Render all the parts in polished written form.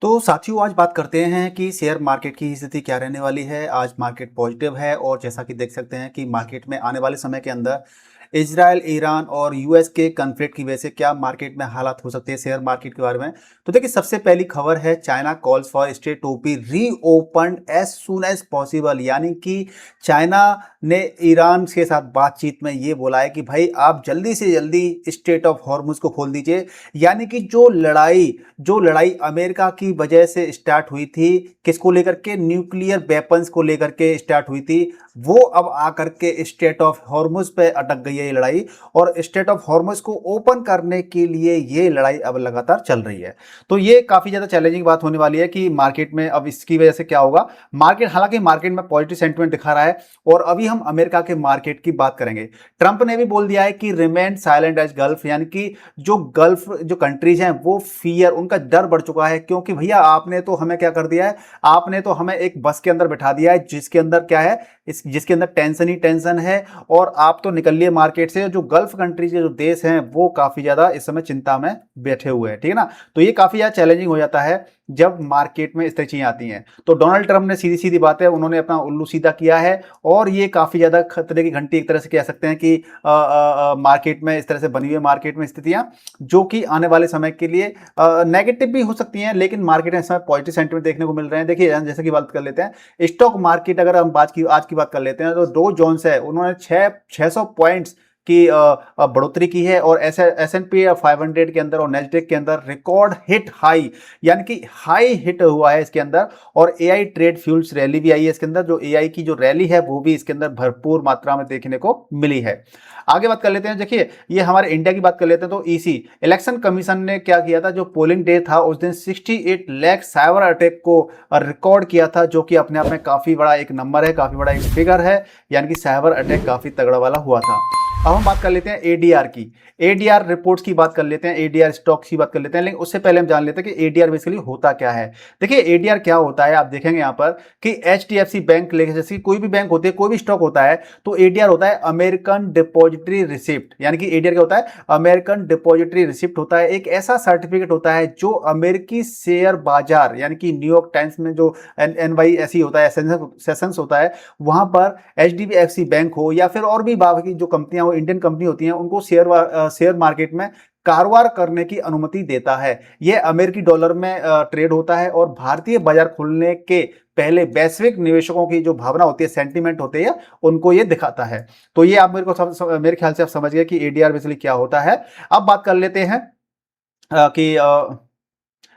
तो साथियों आज बात करते हैं कि शेयर मार्केट की स्थिति क्या रहने वाली है। आज मार्केट पॉजिटिव है और जैसा कि देख सकते हैं कि मार्केट में आने वाले समय के अंदर इजराइल, ईरान और यूएस के कॉन्फ्लिक्ट की वजह से क्या मार्केट में हालात हो सकते हैं शेयर मार्केट के बारे में। तो देखिए सबसे पहली खबर है China calls for state to be reopened as soon as possible, यानी कि चाइना ने ईरान के साथ बातचीत में ये बोला है कि भाई आप जल्दी से जल्दी स्टेट ऑफ हॉर्मुज को खोल दीजिए। यानी कि जो लड़ाई अमेरिका की वजह से स्टार्ट हुई थी, किसको लेकर के, न्यूक्लियर वेपन्स को लेकर के स्टार्ट हुई थी, वो अब आकर के स्टेट ऑफ हॉर्मुज पे अटक गई है ये लड़ाई। और स्टेट ऑफ हॉर्मुज को ओपन करने के लिए ये लड़ाई अब लगातार चल रही है। तो ये काफी ज्यादा चैलेंजिंग बात होने वाली है कि मार्केट में अब इसकी वजह से क्या होगा। हालांकि मार्केट में पॉजिटिव सेंटिमेंट दिखा रहा है। और अभी हम अमेरिका के मार्केट की बात करेंगे। ट्रंप ने भी बोल दिया है कि रिमेन साइलेंट एज गल्फ, यानी कि जो गल्फ जो कंट्रीज हैं वो फियर, उनका डर बढ़ चुका है। क्योंकि भैया आपने तो हमें क्या कर दिया है, आपने तो हमें एक बस के अंदर बिठा दिया है जिसके अंदर क्या है, जिसके अंदर टेंशन ही टेंशन है। और आप तो निकलिए मार्केट से। जो गल्फ कंट्रीज के जो देश हैं वो काफी ज्यादा इस समय चिंता में बैठे हुए हैं, ठीक है ना। तो ये काफी ज्यादा चैलेंजिंग हो जाता है जब मार्केट में इस तरह चीजें आती हैं। तो डोनाल्ड ट्रंप ने सीधी सीधी बात है, उन्होंने अपना उल्लू सीधा किया है। और ये काफी ज्यादा खतरे की घंटी एक तरह से कह सकते हैं कि मार्केट में इस तरह से बनी हुई मार्केट में स्थितियां जो कि आने वाले समय के लिए नेगेटिव भी हो सकती हैं, लेकिन मार्केट में इस समय पॉजिटिव सेंटीमेंट देखने को मिल रहे हैं। देखिए जैसे कि बात कर लेते हैं स्टॉक मार्केट, अगर हम आज की बात कर लेते हैं तो डो जोन्स है, उन्होंने 600 पॉइंट्स की बढ़ोतरी की है। और S&P 500 के अंदर और नेस्डेक के अंदर रिकॉर्ड हिट हाई, यानी कि हाई हिट हुआ है इसके अंदर। और एआई ट्रेड फ्यूल्स रैली भी आई है इसके अंदर, जो एआई की जो रैली है वो भी इसके अंदर भरपूर मात्रा में देखने को मिली है। आगे बात कर लेते हैं, देखिए ये हमारे इंडिया की बात कर लेते हैं तो ईसी इलेक्शन कमीशन ने क्या किया था, जो पोलिंग डे था उस दिन 68 लाख साइबर अटैक को रिकॉर्ड किया था, जो कि अपने आप में काफी बड़ा एक नंबर है, काफी बड़ा एक फिगर है। यानी कि साइबर अटैक काफी तगड़ा वाला हुआ था। अब हम बात कर लेते हैं एडीआर की, एडीआर रिपोर्ट्स की बात कर लेते हैं, एडीआर स्टॉक्स की बात कर लेते हैं। लेकिन उससे पहले हम जान लेते हैं कि एडीआर बेसिकली होता क्या है। देखिए एडीआर क्या होता है, आप देखेंगे यहां पर कि एचडीएफसी बैंक लेके, जैसे कोई भी बैंक होती है, कोई भी स्टॉक होता है, तो एडीआर होता है अमेरिकन डिपॉजिटरी रिसिप्ट। यानी कि एडीआर क्या होता है, अमेरिकन डिपॉजिटरी रिसिप्ट होता है। एक ऐसा सर्टिफिकेट होता है जो अमेरिकी शेयर बाजार, यानी कि न्यूयॉर्क टाइम्स में जो NYSE होता है, सेशंस होता है, वहां पर एचडीएफसी बैंक हो या फिर और भी बाकी जो कंपनियां इंडियन कंपनी होती हैं, उनको शेयर मार्केट में कारोबार करने की अनुमति देता है। यह अमेरिकी डॉलर में ट्रेड होता है। और भारतीय बाजार खुलने के पहले वैश्विक निवेशकों की जो भावना होती है, सेंटीमेंट होते हैं, उनको ये दिखाता है। तो ये आप मेरे ख्याल से आप समझ गए कि एडीआर बेसिकली क्या होता है। अब बात कर लेते हैं कि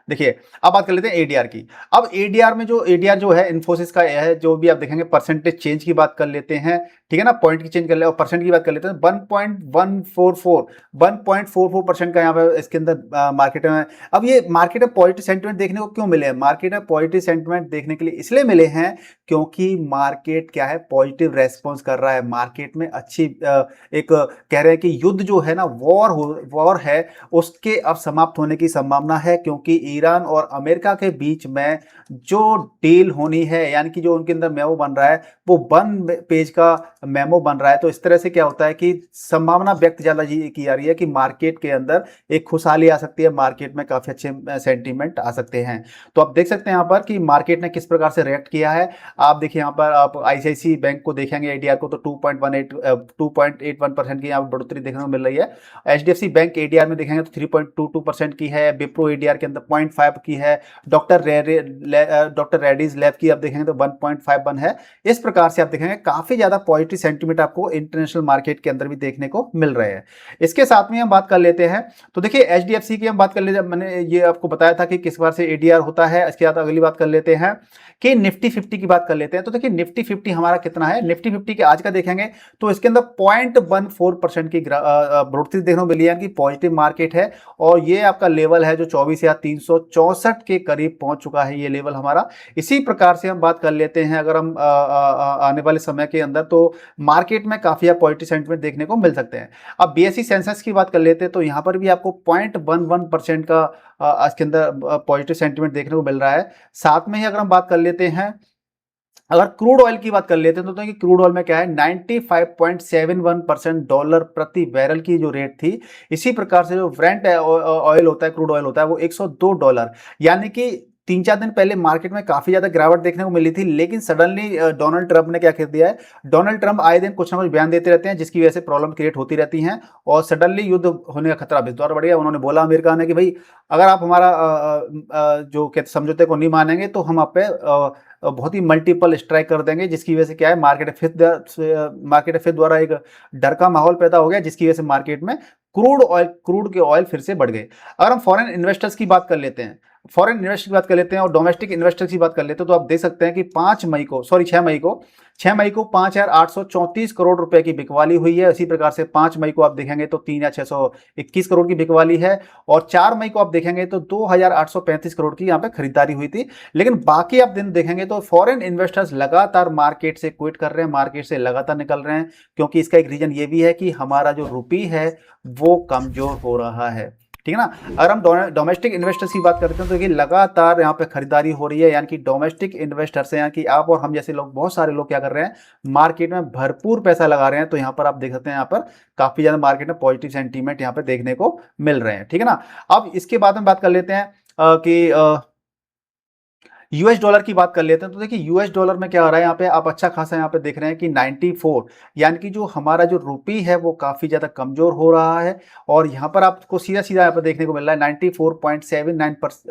देखिए अब बात कर लेते हैं एडीआर की। अब एडीआर में जो एडीआर जो है इन्फोसिस का है, जो भी आप देखेंगे परसेंटेज चेंज की बात कर लेते हैं, ठीक है ना, पॉइंट की चेंज कर ले और परसेंट की बात कर लेते हैं। 1.44% का यहाँ पे इसके अंदर मार्केट में। अब ये मार्केट में पॉजिटिव सेंटिमेंट देखने को क्यों मिले हैं, मार्केट में पॉजिटिव सेंटिमेंट देखने के लिए इसलिए मिले हैं क्योंकि मार्केट क्या है, पॉजिटिव रेस्पॉन्स कर रहा है। मार्केट में अच्छी एक कह रहे हैं कि युद्ध जो है ना, वॉर है, उसके अब समाप्त होने की संभावना है। क्योंकि ईरान और अमेरिका के बीच में जो डील होनी है, यानी कि जो उनके अंदर मेमो बन रहा है, वो 1 पेज का मेमो बन रहा है। तो इस तरह से क्या होता है कि संभावना व्यक्त ज्यादा की जा रही है कि मार्केट के अंदर एक खुशहाली आ सकती है, मार्केट में काफी अच्छे सेंटीमेंट आ सकते हैं। तो आप देख सकते हैं यहाँ पर कि मार्केट ने किस प्रकार से रिएक्ट किया है। आप देखिए यहाँ पर आप आईसीआईसी बैंक को देखेंगे, एडीआर को, तो 2.81% की यहाँ पर बढ़ोतरी देखने को मिल रही है। एचडीएफसी बैंक एडीआर में देखेंगे तो 3.22% की है। विप्रो एडीआर के अंदर 0.5 की है। डॉक्टर रेड्डीज लैब की आप देखेंगे तो 1.51 है। इस प्रकार से आप देखेंगे काफी ज्यादा पॉजिटिव सेंटीमेंट आपको इंटरनेशनल मार्केट के अंदर भी देखने को मिल रहे हैं। इसके साथ में हम बात कर लेते हैं, तो देखिए एचडीएफसी की हम बात कर लेते हैं। मैंने ये आपको बताया था कि किस बार से एडीआर होता है। इसके बाद अगली बात कर लेते हैं कि निफ्टी 50 की बात कर लेते हैं। तो देखिए निफ्टी 50 हमारा कितना है, निफ्टी 50 के आज का देखेंगे तो इसके अंदर 0.14% की बढ़ोतरी देखने को मिली है कि पॉजिटिव मार्केट है। और ये आपका लेवल है जो 24,364 के करीब पहुंच चुका है, ये लेवल हमारा। इसी प्रकार से हम बात कर लेते हैं अगर हम आने वाले समय के अंदर, तो मार्केट में काफी पॉजिटिव सेंटीमेंट देखने को मिल सकते हैं। अब बीएसई सेंसेक्स की बात कर लेते हैं तो यहां पर भी आपको 0.11% का इसके अंदर पॉजिटिव सेंटीमेंट देखने को मिल रहा है। साथ में ही अगर हम बात कर लेते हैं, अगर क्रूड ऑयल की बात कर लेते हैं तो देखिए क्रूड ऑयल में क्या है, 95.71% डॉलर प्रति बैरल की जो रेट थी। इसी प्रकार से जो ब्रेंट ऑयल होता है, क्रूड ऑयल होता है, वो $102, यानी कि 3-4 दिन पहले मार्केट में काफी ज्यादा गिरावट देखने को मिली थी, लेकिन सडनली डोनाल्ड ट्रंप ने क्या कर दिया है, डोनाल्ड ट्रंप आए दिन कुछ ना कुछ बयान देते रहते हैं जिसकी वजह से प्रॉब्लम क्रिएट होती रहती हैं और सडनली युद्ध होने का खतरा इस दौर बढ़ गया। उन्होंने बोला अमेरिका ने कि भाई अगर आप हमारा जो कहते समझौते को नहीं मानेंगे तो हम आप पे बहुत ही मल्टीपल स्ट्राइक कर देंगे, जिसकी वजह से क्या है मार्केट फिर द्वारा एक डर का माहौल पैदा हो गया, जिसकी वजह से मार्केट में क्रूड के ऑयल फिर से बढ़ गए। अगर हम फॉरेन इन्वेस्टर्स की बात कर लेते हैं, और डोमेस्टिक इन्वेस्टर्स की बात कर लेते हैं, तो आप देख सकते हैं कि 6 मई को 5,834 करोड़ रुपए की बिकवाली हुई है। इसी प्रकार से 5 मई को आप देखेंगे तो 3,621 करोड़ की बिकवाली है, और 4 मई को आप देखेंगे तो 2,835 करोड़ की यहाँ पे खरीदारी हुई थी। लेकिन बाकी आप दिन देखेंगे तो फॉरेन इन्वेस्टर्स लगातार मार्केट से क्विट कर रहे हैं, मार्केट से लगातार निकल रहे हैं, क्योंकि इसका एक रीजन ये भी है कि हमारा जो रुपी है वो कमजोर हो रहा है, ठीक है ना। अगर हम डोमेस्टिक इन्वेस्टर्स की बात करते हैं तो लगातार यहाँ पे खरीदारी हो रही है, यानी कि डोमेस्टिक इन्वेस्टर्स हैं, यानी कि आप और हम जैसे लोग, बहुत सारे लोग क्या कर रहे हैं, मार्केट में भरपूर पैसा लगा रहे हैं। तो यहाँ पर आप देख सकते हैं, यहाँ पर काफी ज्यादा मार्केट में पॉजिटिव सेंटीमेंट यहाँ पे देखने को मिल रहे हैं, ठीक है ना। अब इसके बाद में बात कर लेते हैं कि यूएस डॉलर की बात कर लेते हैं। तो देखिए यूएस डॉलर में क्या हो रहा है, यहाँ पे आप अच्छा खासा यहाँ पे देख रहे हैं कि 94, यानी कि जो हमारा जो रुपी है वो काफी ज्यादा कमजोर हो रहा है, और यहाँ पर आपको सीधा सीधा यहाँ पे देखने को मिल रहा है 94.79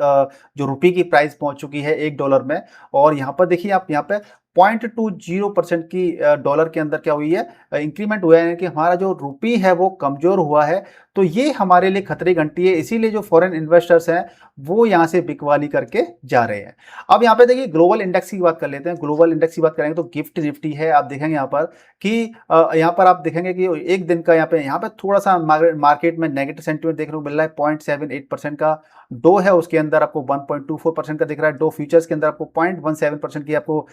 जो रुपी की प्राइस पहुंच चुकी है $1 में। और यहाँ पर देखिए आप यहाँ पे 0.20% की डॉलर के अंदर क्या हुई है, इंक्रीमेंट हुआ है कि हमारा जो रुपी है वो कमजोर हुआ है। तो ये हमारे लिए खतरे की घंटी है, इसीलिए जो फॉरेन इन्वेस्टर्स हैं वो यहाँ से बिकवाली करके जा रहे हैं। अब यहाँ पे देखिए ग्लोबल इंडेक्स की बात कर लेते हैं। ग्लोबल इंडेक्स की बात करेंगे तो गिफ्ट निफ्टी है, आप देखेंगे यहाँ पर कि यहाँ पर आप देखेंगे कि एक दिन का यहाँ पे थोड़ा सा मार्केट में नेगेटिव सेंटीमेंट देखने को मिल रहा है। 0.78% का डो है, उसके अंदर आपको 1.24% का दिख रहा है। डो फ्यूचर्स के अंदर आपको 0.17% की आपको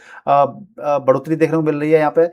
बढ़ोतरी देखने को मिल रही है। यहाँ पे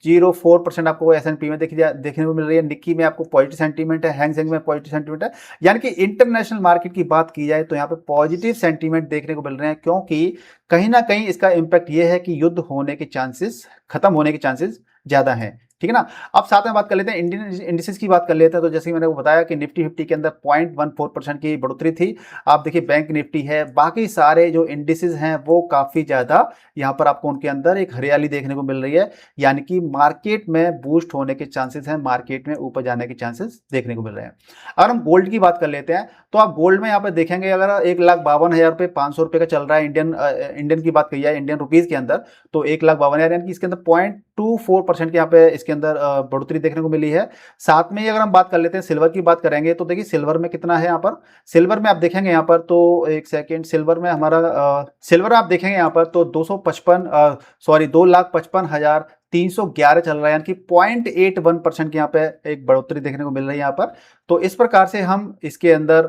0.04% आपको S&P में देखने को मिल रही है। निक्की में आपको पॉजिटिव सेंटीमेंट है, हैंग सेंग में पॉजिटिव सेंटीमेंट है। यानी कि इंटरनेशनल मार्केट की बात की जाए तो यहाँ पे पॉजिटिव सेंटीमेंट देखने को मिल रहे हैं, क्योंकि कहीं ना कहीं इसका इंपैक्ट ये है कि युद्ध होने के चांसेस, खत्म होने के चांसेस ज्यादा हैं, ठीक है ना। अब साथ में बात कर लेते हैं इंडियन इंडिसेस की बात कर लेते हैं। तो जैसे मैंने बताया कि निफ्टी 50 के अंदर 0.14% की बढ़ोतरी थी। आप देखिए बैंक निफ्टी है, बाकी सारे जो इंडिसेस हैं वो काफी ज्यादा यहाँ पर आपको उनके अंदर एक हरियाली देखने को मिल रही है, यानी कि मार्केट में बूस्ट होने के चांसेस हैं, मार्केट में ऊपर जाने के चांसेस देखने को मिल रहे हैं। अगर हम गोल्ड की बात कर लेते हैं तो आप गोल्ड में यहाँ पर देखेंगे अगर 1,52,000 रुपये 500 रुपये का चल रहा है, इंडियन की बात की जाए इंडियन रुपीज के अंदर, तो 1,52,000, यानी कि इसके अंदर 0.24% के यहाँ पे इसके अंदर बढ़ोतरी देखने को मिली है। साथ में अगर हम बात कर लेते हैं सिल्वर की बात करेंगे तो देखिए सिल्वर में कितना है, यहाँ पर सिल्वर में आप देखेंगे यहाँ पर तो एक सेकेंड, सिल्वर में हमारा सिल्वर आप देखेंगे यहाँ पर तो 2,55,311 चल रहा है, यानी कि 0.81% की यहाँ पे एक बढ़ोतरी देखने को मिल रही है यहाँ पर। तो इस प्रकार से हम इसके अंदर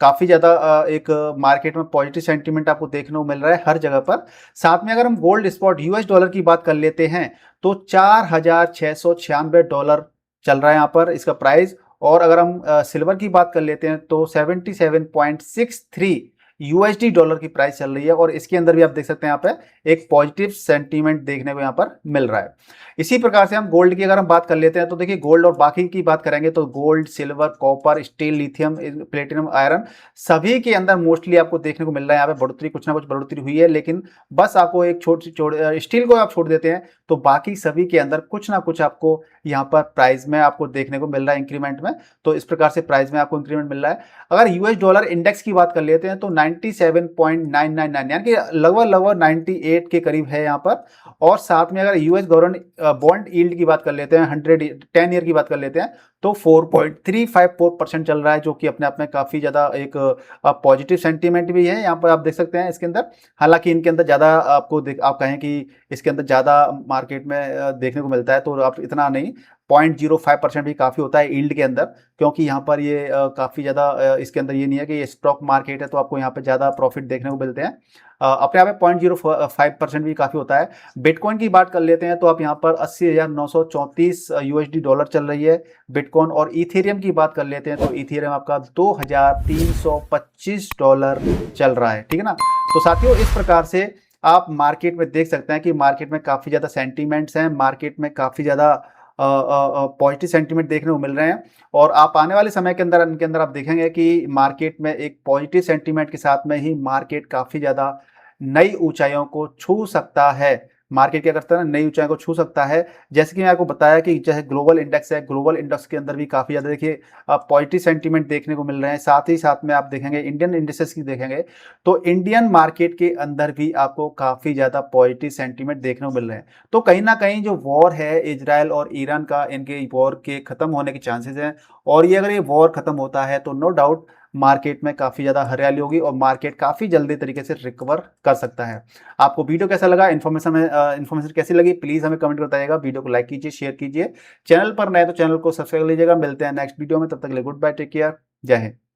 काफी ज्यादा एक मार्केट में पॉजिटिव सेंटीमेंट आपको देखने को मिल रहा है हर जगह पर। साथ में अगर हम गोल्ड स्पॉट यूएस डॉलर की बात कर लेते हैं तो $4,696 चल रहा है यहाँ पर इसका प्राइस। और अगर हम सिल्वर की बात कर लेते हैं तो 77.63 यूएसडी डॉलर की प्राइस चल रही है, और इसके अंदर भी आप देख सकते हैं यहाँ पे एक पॉजिटिव सेंटीमेंट देखने को यहाँ पर मिल रहा है। इसी प्रकार से हम गोल्ड की अगर हम बात कर लेते हैं तो देखिए गोल्ड और बाकी की बात करेंगे तो gold, silver, copper, steel, lithium, platinum, iron, सभी के अंदर मोस्टली आपको देखने को मिल रहा है यहाँ पे बढ़ोतरी, कुछ ना कुछ बढ़ोतरी हुई है। लेकिन बस आपको एक स्टील को आप छोड़ देते हैं तो बाकी सभी के अंदर कुछ ना कुछ आपको यहाँ पर प्राइस में आपको देखने को मिल रहा है इंक्रीमेंट में। तो इस प्रकार से प्राइस में आपको इंक्रीमेंट मिल रहा है। अगर यूएस डॉलर इंडेक्स की बात कर लेते हैं तो 97.999, यानी कि लगभग 98 के करीब है यहाँ पर। और साथ में अगर यूएस गवर्नमेंट बॉन्ड यील्ड की बात कर लेते हैं, 10 ईयर की बात कर लेते हैं तो 4.354% चल रहा है, जो कि अपने आप में काफी ज्यादा एक पॉजिटिव सेंटीमेंट भी है। यहाँ पर आप देख सकते हैं इसके अंदर, हालांकि इनके अंदर ज्यादा आपको आप कहें कि इसके अंदर ज्यादा मार्केट में देखने को मिलता है तो आप इतना नहीं, 0.05% भी काफ़ी होता है यील्ड के अंदर, क्योंकि यहाँ पर ये काफ़ी ज़्यादा इसके अंदर ये नहीं है कि ये स्टॉक मार्केट है तो आपको यहाँ पे ज़्यादा प्रॉफिट देखने को मिलते हैं। अपने आप में 0.05% भी काफ़ी होता है। बिटकॉइन की बात कर लेते हैं तो आप यहाँ पर 80,934 यूएसडी डॉलर चल रही है बिटकॉइन। और इथेरियम की बात कर लेते हैं तो इथेरियम आपका $2,325 चल रहा है, ठीक है ना। तो साथियों इस प्रकार से आप मार्केट में देख सकते हैं कि मार्केट में काफ़ी ज़्यादा सेंटीमेंट्स हैं, मार्केट में काफ़ी ज़्यादा पॉजिटिव सेंटीमेंट देखने को मिल रहे हैं। और आप आने वाले समय के अंदर इनके अंदर आप देखेंगे कि मार्केट में एक पॉजिटिव सेंटीमेंट के साथ में ही मार्केट काफ़ी ज़्यादा नई ऊंचाइयों को छू सकता है। मार्केट क्या करता है ना, नई ऊंचाइयों को छू सकता है। जैसे कि मैं आपको बताया कि चाहे ग्लोबल इंडेक्स है, ग्लोबल इंडेक्स के अंदर भी काफ़ी ज़्यादा देखिए पॉजिटिव सेंटीमेंट देखने को मिल रहे हैं। साथ ही साथ में आप देखेंगे इंडियन इंडिसेस की देखेंगे तो इंडियन मार्केट के अंदर भी आपको काफ़ी ज़्यादा पॉजिटिव सेंटीमेंट देखने को मिल रहे हैं। तो कहीं ना कहीं जो वॉर है इजराइल और ईरान का, इनके वॉर के खत्म होने के चांसेस हैं। और ये अगर ये वॉर खत्म होता है तो नो डाउट मार्केट में काफ़ी ज़्यादा हरियाली होगी और मार्केट काफ़ी जल्दी तरीके से रिकवर कर सकता है। आपको वीडियो कैसा लगा, इन्फॉर्मेशन कैसी लगी, प्लीज़ हमें कमेंट कर बताइएगा। वीडियो को लाइक कीजिए, शेयर कीजिए। चैनल पर नए तो चैनल को सब्सक्राइब कर लीजिएगा। मिलते हैं नेक्स्ट वीडियो में, तब तक के लिए गुड बाय, टेक केयर, जय हिंद।